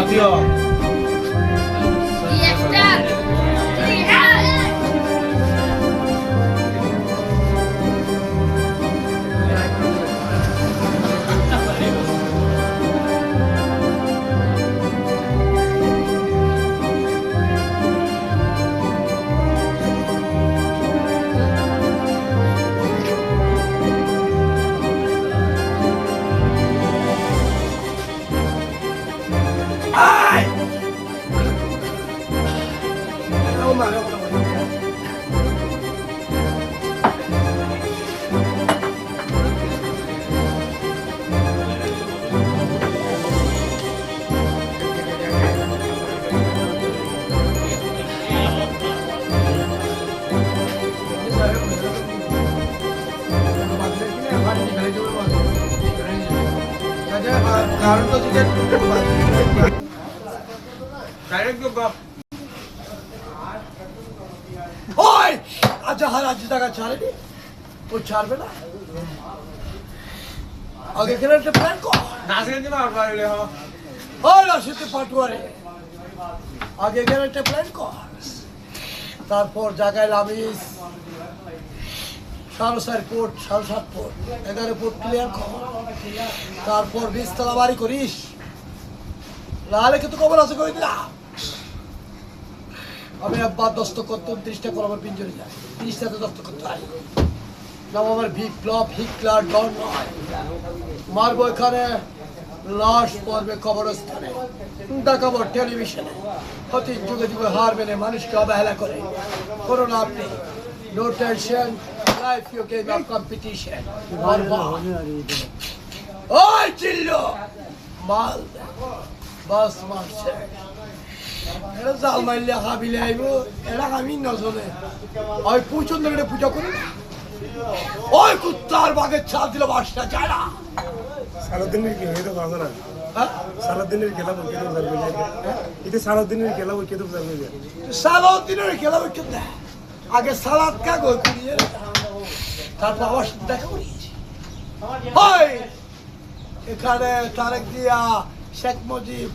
দিও ছাড়েনি ও ছাড়বে না আগে এখানে একটা প্ল্যান কর রাশিতে পাটুয়ারে আগে এখানে একটা প্ল্যান কর তারপর জায়গায় name is 4.5 foot 7.5 foot 11 foot clear কর তারপর 20 তলা বাড়ি করিস নাহলে কিন্তু খবর আছে করে দিলাম আমি একবার দস্তখত 29টা করে আমার পিঞ্জরে যায় 30টাতে দস্তখত চাই নাম আমার বিপ্লব হিটলার ডন নয় মারবো এখানে লাশ পড়বে কবরস্থানে দেখাবো টেলিভিশনে অতি যুগে যুগে হার মেনে মানুষকে অবহেলা করে কোনো লাভ নেই no tension life you game of competition ওই চিল্লো মাল বাস মারছে এটা জাল মারলে হাবিলে আইব এটা আমি নজরে ওই পুজোর ধরে পূজা করি না ওই কুত্তার বাঘের ছাল দিল বাসটা যায় না সারাদিনের কি হইতো কথা না সারাদিনের খেলা বই কেটে যাবে এটা সারাদিনের খেলা বই কেটে যাবে সারাদিনের খেলা বই কেটে আগে সালাদ কাগজ করিয়ে তারপর আবার দেখা করিয়েছি ওই এখানে তারেক দিয়া শেখ মুজিব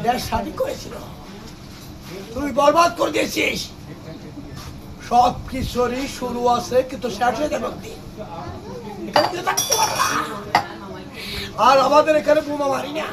দেশ স্বাধীন করেছিল তুই বরবাদ করে দিয়েছিস সব কিছুরই শুরু আছে কিন্তু শেষ হয়ে যাবে আর আমাদের এখানে বোমা মারি না